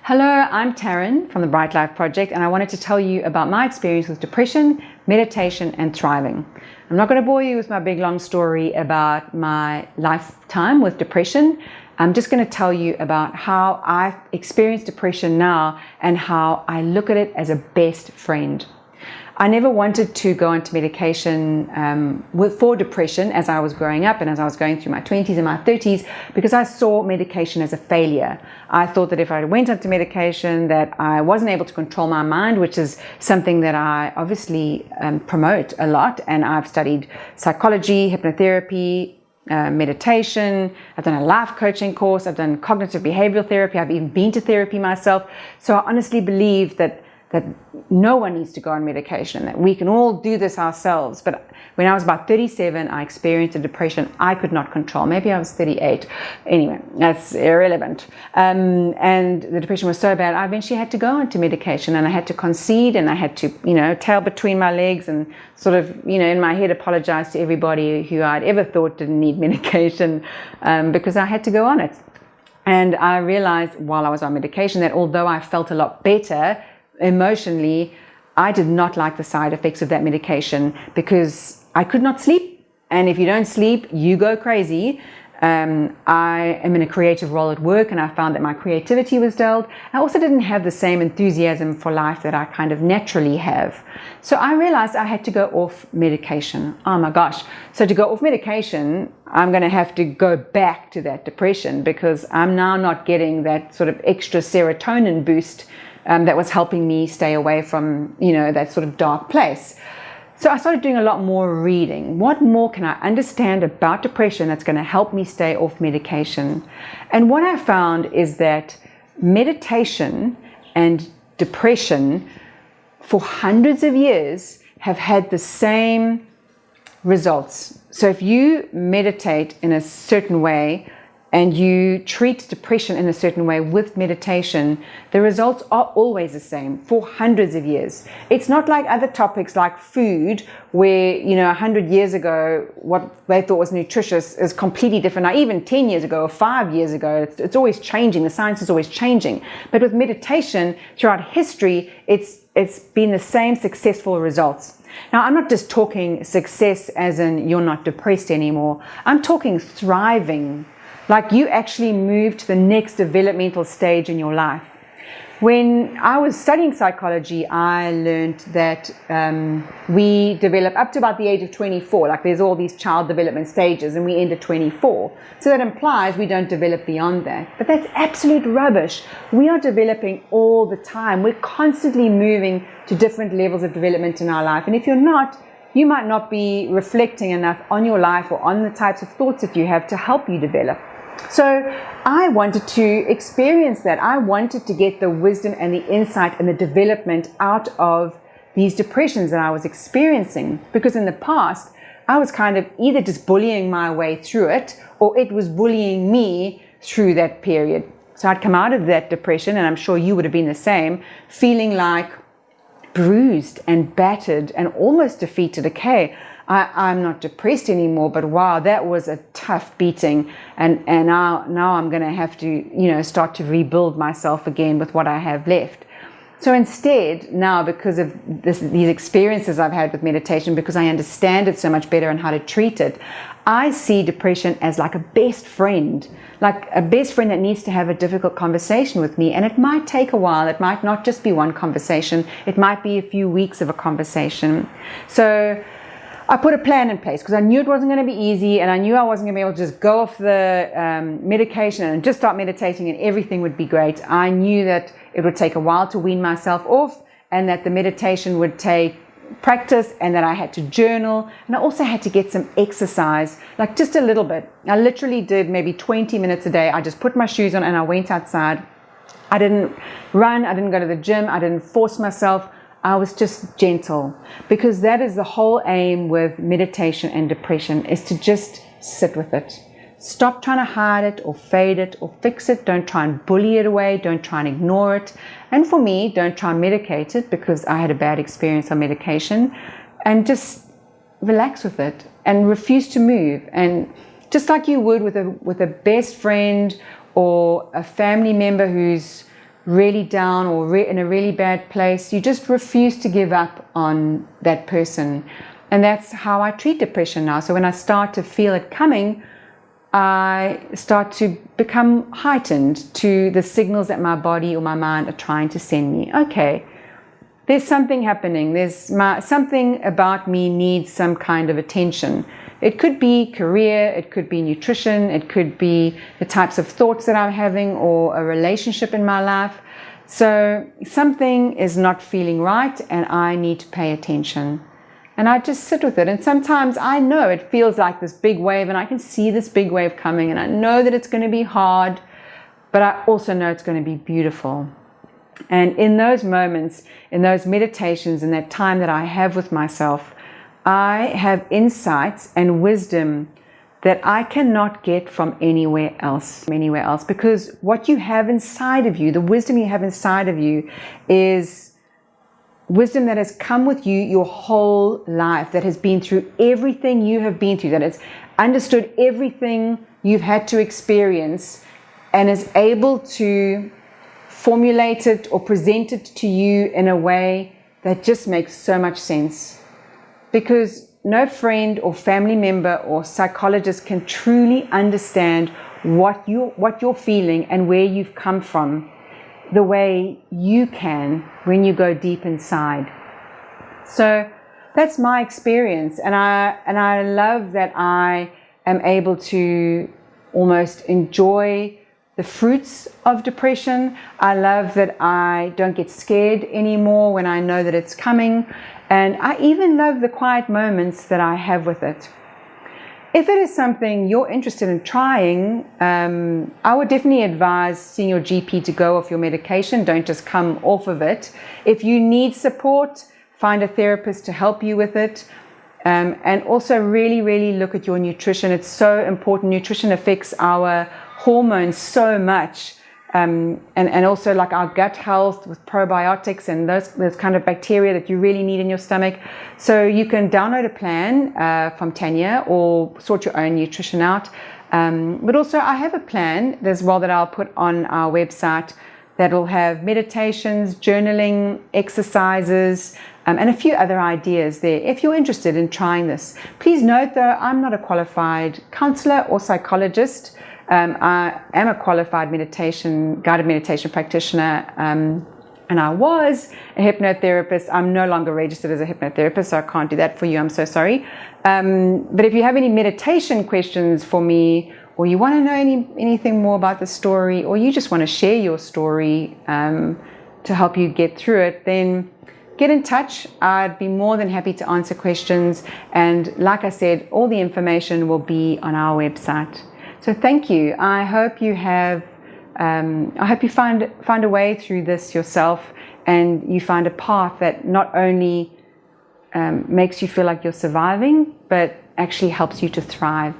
Hello, I'm Taryn from the Bright Life Project, and I wanted to tell you about my experience with depression, meditation, and thriving. I'm not going to bore you with my big long story about my lifetime with depression. I'm just going to tell you about how I've experienced depression now and how I look at it as a best friend. I never wanted to go into medication for depression as I was growing up and as I was going through my 20s and my 30s because I saw medication as a failure. I thought that if I went into medication that I wasn't able to control my mind, which is something that I obviously promote a lot, and I've studied psychology, hypnotherapy, meditation. I've done a life coaching course. I've done cognitive behavioral therapy. I've even been to therapy myself. So I honestly believe that no one needs to go on medication, that we can all do this ourselves. But when I was about 37, I experienced a depression I could not control. Maybe I was 38. Anyway, that's irrelevant. And the depression was so bad, I eventually had to go into medication, and I had to concede, and I had to, tail between my legs and sort of, in my head apologize to everybody who I'd ever thought didn't need medication because I had to go on it. And I realized while I was on medication that although I felt a lot better emotionally, I did not like the side effects of that medication because I could not sleep. And if you don't sleep, you go crazy. I am in a creative role at work, and I found that my creativity was dulled. I also didn't have the same enthusiasm for life that I kind of naturally have. So I realized I had to go off medication. Oh my gosh. So to go off medication, I'm going to have to go back to that depression because I'm now not getting that sort of extra serotonin boost that was helping me stay away from, that sort of dark place. So I started doing a lot more reading. What more can I understand about depression that's going to help me stay off medication? And what I found is that meditation and depression for hundreds of years have had the same results. So if you meditate in a certain way, and you treat depression in a certain way with meditation, the results are always the same for hundreds of years. It's not like other topics like food, where, 100 years ago, what they thought was nutritious is completely different. Now, even 10 years ago or 5 years ago, it's always changing. The science is always changing. But with meditation, throughout history, it's been the same successful results. Now, I'm not just talking success as in you're not depressed anymore. I'm talking thriving. Like you actually move to the next developmental stage in your life. When I was studying psychology, I learned that we develop up to about the age of 24. Like there's all these child development stages, and we end at 24. So that implies we don't develop beyond that. But that's absolute rubbish. We are developing all the time. We're constantly moving to different levels of development in our life. And if you're not, you might not be reflecting enough on your life or on the types of thoughts that you have to help you develop. So I wanted to experience that. I wanted to get the wisdom and the insight and the development out of these depressions that I was experiencing. Because in the past, I was kind of either just bullying my way through it, or it was bullying me through that period. So I'd come out of that depression, and I'm sure you would have been the same, feeling like bruised and battered and almost defeated. Okay, I'm not depressed anymore, but wow, that was a tough beating, and now I'm going to have to start to rebuild myself again with what I have left. So instead, now, because of these experiences I've had with meditation, because I understand it so much better and how to treat it, I see depression as like a best friend, like a best friend that needs to have a difficult conversation with me. And it might take a while. It might not just be one conversation. It might be a few weeks of a conversation. So I put a plan in place because I knew it wasn't going to be easy, and I knew I wasn't going to be able to just go off the medication and just start meditating and everything would be great. I knew that it would take a while to wean myself off, and that the meditation would take practice, and that I had to journal, and I also had to get some exercise, like just a little bit. I literally did maybe 20 minutes a day. I just put my shoes on and I went outside. I didn't run, I didn't go to the gym, I didn't force myself. I was just gentle, because that is the whole aim with meditation and depression, is to just sit with it. Stop trying to hide it or fade it or fix it. Don't try and bully it away. Don't try and ignore it. And for me, don't try and medicate it, because I had a bad experience on medication, and just relax with it and refuse to move. And just like you would with a best friend or a family member who's really down or in a really bad place, you just refuse to give up on that person. And that's how I treat depression now. So when I start to feel it coming, I start to become heightened to the signals that my body or my mind are trying to send me. Okay, there's something happening. Something about me needs some kind of attention. It could be career, it could be nutrition, it could be the types of thoughts that I'm having or a relationship in my life. So something is not feeling right and I need to pay attention. And I just sit with it. And sometimes I know it feels like this big wave and I can see this big wave coming and I know that it's going to be hard, but I also know it's going to be beautiful. And in those moments, in those meditations, in that time that I have with myself, I have insights and wisdom that I cannot get from anywhere else. Because what you have inside of you, the wisdom you have inside of you, is wisdom that has come with you your whole life, that has been through everything you have been through, that has understood everything you've had to experience and is able to formulate it or present it to you in a way that just makes so much sense. Because no friend or family member or psychologist can truly understand what you're feeling and where you've come from the way you can when you go deep inside. So that's my experience, and I love that I am able to almost enjoy the fruits of depression. I love that I don't get scared anymore when I know that it's coming, and I even love the quiet moments that I have with it. If it is something you're interested in trying, I would definitely advise seeing your GP to go off your medication. Don't just come off of it. If you need support, find a therapist to help you with it. And also really, really look at your nutrition. It's so important. Nutrition affects our hormones so much. And also like our gut health with probiotics and those kind of bacteria that you really need in your stomach. So you can download a plan from Tanya or sort your own nutrition out. But also I have a plan as well that I'll put on our website that'll have meditations, journaling, exercises, and a few other ideas there. If you're interested in trying this, please note though, I'm not a qualified counselor or psychologist. I am a qualified guided meditation practitioner, and I was a hypnotherapist. I'm no longer registered as a hypnotherapist, so I can't do that for you. I'm so sorry. But if you have any meditation questions for me, or you want to know anything more about the story, or you just want to share your story to help you get through it, then get in touch. I'd be more than happy to answer questions. And like I said, all the information will be on our website. So thank you. I hope you have. I hope you find a way through this yourself, and you find a path that not only makes you feel like you're surviving, but actually helps you to thrive.